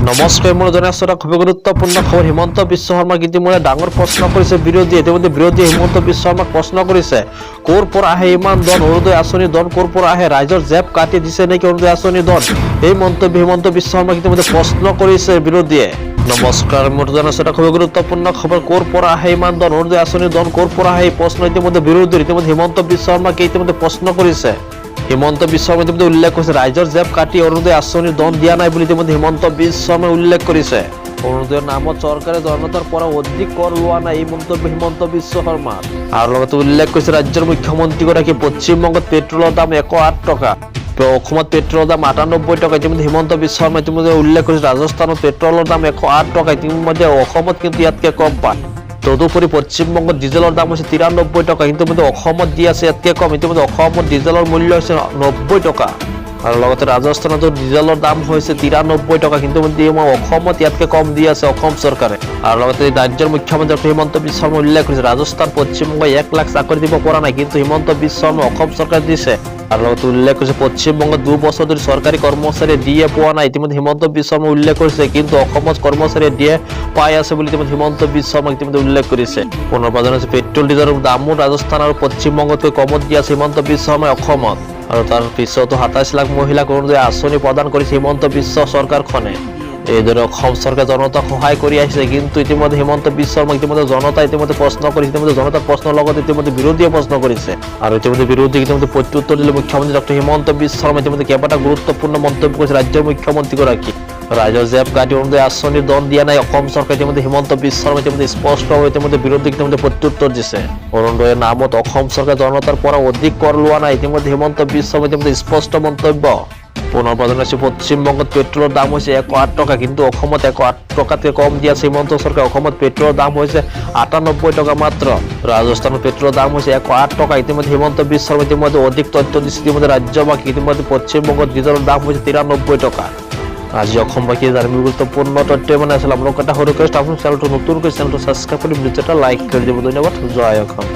নমস্কাৰ মোৰ জনাইছোঁ খুব গুৰুত্বপূৰ্ণ খবৰ হিমন্ত বিশ্ব শৰ্মাক ইতিমধ্যে ডাঙৰ প্ৰশ্ন কৰিছে বিৰোধী ইতিমধ্যে বিৰোধীয়ে হিমন্ত বিশ্ব শৰ্মাক প্ৰশ্ন কৰিছে ক'ৰ পৰা আহে ইমান ধন অৰুণোদয় আঁচনি ধন ক'ৰ পৰা আহে ৰাইজৰ জেপ কাটি দিছে নেকি অৰুণোদয় আঁচনি ধন এই মন্তব্য হিমন্ত বিশ্ব শৰ্মাক ইতিমধ্যে প্ৰশ্ন কৰিছে বিৰোধীয়ে নমস্কাৰ মোৰ জনাইছোঁ খুব গুৰুত্বপূৰ্ণ খবৰ ক'ৰ পৰা আহে ইমান ধন অৰুণোদয় আঁচনি ধন ক'ৰ পৰা আহে প্ৰশ্ন ইতিমধ্যে বিৰোধীয়ে ইতিমধ্যে হিমন্ত বিশ্ব শৰ্মাক ইতিমধ্যে প্ৰশ্ন কৰিছে হিমন্ত বিশ্ব শৰ্মাই ইতিমধ্যে উল্লেখ কৰিছে ৰাইজৰ জেপ কাটি অৰুণোদয় আঁচনি ধন দিয়া নাই বুলি ইতিমধ্যে হিমন্ত বিশ্ব শৰ্মাই উল্লেখ কৰিছে অৰুণোদয়ৰ নামত চৰকাৰে জনতাৰ পৰা অধিক কৰ লোৱা নাই এই মন্তব্য হিমন্ত বিশ্ব শৰ্মাৰ আৰু লগতে উল্লেখ কৰিছে ৰাজ্যৰ মুখ্যমন্ত্ৰীগৰাকী পশ্চিমবংগত পেট্ৰলৰ দাম 108 টকা অসমত পেট্ৰলৰ দাম 98 টকা ইতিমধ্যে হিমন্ত বিশ্ব শৰ্মাই ইতিমধ্যে উল্লেখ কৰিছে ৰাজস্থানত পেট্ৰলৰ দাম 108 টকা ইতিমধ্যে অসমত কিন্তু ইয়াতকৈ কম পায় তদুপৰি পশ্চিমবংগত ডিজেলৰ দাম হৈছে 93 টকা কিন্তু অসমত দি আছে ইয়াতকৈ কম ইতিমধ্যে অসমত ডিজেলৰ মূল্য হৈছে 90 টকা আৰু লগতে ৰাজস্থানতো ডিজেলৰ দাম হৈছে 93 টকা কিন্তু অসমত ইয়াতকৈ কম দি আছে অসম চৰকাৰে আৰু লগতে ৰাজ্যৰ মুখ্যমন্ত্ৰী হিমন্ত বিশ্ব শৰ্মাই উল্লেখ কৰিছে ৰাজস্থান পশ্চিমবংগ 1 লাখ চাকৰি দিব পৰা নাই কিন্তু হিমন্ত বিশ্ব শৰ্মাই অসম চৰকাৰে দিছে আৰু লগতে উল্লেখ কৰিছে পশ্চিমবংগত 2 বছৰ ধৰি চৰকাৰী কৰ্মচাৰীয়ে দিয়ে পোৱা নাই ইতিমধ্যে হিমন্ত বিশ্ব শৰ্মাই উল্লেখ কৰিছে কিন্তু অসমত কৰ্মচাৰীয়ে দিয়ে পাই আছে বুলি ইতিমধ্যে হিমন্ত বিশ্ব শৰ্মাই ইতিমধ্যে উল্লেখ কৰিছে পুনৰ জনাইছে পেট্ৰল ডিজেলৰ দামো ৰাজস্থান আৰু পশ্চিমবংগতকৈ কমত দি আছে হিমন্ত বিশ্ব শৰ্মাই অসমত আৰু তাৰ পিছতো 27 লাখ মহিলাক অৰুণোদয় আঁচনি প্ৰদান কৰিছে হিমন্ত বিশ্ব চৰকাৰখনে এইদৰে অসম চৰকাৰে জনতাক সহায় কৰি আহিছে কিন্তু ইতিমধ্যে হিমন্ত বিশ্ব শৰ্মাক ইতিমধ্যে জনতা ইতিমধ্যে প্ৰশ্ন কৰিছে ইতিমধ্যে জনতাৰ প্ৰশ্নৰ লগত ইতিমধ্যে বিৰোধীয়ে প্ৰশ্ন কৰিছে আৰু ইতিমধ্যে বিৰোধী ইতিমধ্যে প্ৰত্যুত্তৰ দিলে মুখ্যমন্ত্ৰী ডক্টৰ হিমন্ত বিশ্ব শৰ্মাই ইতিমধ্যে কেইবাটা গুৰুত্বপূৰ্ণ মন্তব্য কৰিছে ৰাজ্যৰ মুখ্যমন্ত্ৰীগৰাকী ৰাইজৰ জেপ কাটি অৰুণোদয় আঁচনি ধন দিয়া নাই অসম চৰকাৰে ইতিমধ্যে হিমন্ত বিশ্ব শৰ্মাই ইতিমধ্যে স্পষ্টভাৱে ইতিমধ্যে বিৰোধীক ইতিমধ্যে প্ৰত্যুত্তৰ দিছে অৰুণোদয়ৰ নামত অসম চৰকাৰে জনতাৰ পৰা অধিক কৰ লোৱা নাই ইতিমধ্যে হিমন্ত বিশ্ব শৰ্মাই ইতিমধ্যে স্পষ্ট মন্তব্য পুনৰ জনাইছে পশ্চিমবংগত পেট্ৰলৰ দাম হৈছে 108 টকা কিন্তু অসমত 108 টকাতকৈ কম দি আছে হিমন্ত চৰকাৰে অসমত পেট্ৰলৰ দাম হৈছে 98 টকা মাত্ৰ ৰাজস্থানত পেট্ৰলৰ দাম হৈছে 108 টকা ইতিমধ্যে হিমন্ত বিশ্ব শৰ্মাই ইতিমধ্যে অধিক তথ্য দিছে ইতিমধ্যে ৰাজ্যবাসী ইতিমধ্যে পশ্চিমবংগত ডিজেলৰ দাম হৈছে 93 টকা আজি অসমবাসী জানিব গুৰুত্বপূৰ্ণ তথ্য মানে আছিল আপোনালোক এটা সৰু ৰিকুৱেষ্ট আপোনাৰ চেনেলটো নতুনকৈ চেনেলটো ছাবস্ক্ৰাইব কৰি ভিডিঅ'টো লাইক কৰি দিব ধন্যবাদ জয় অসম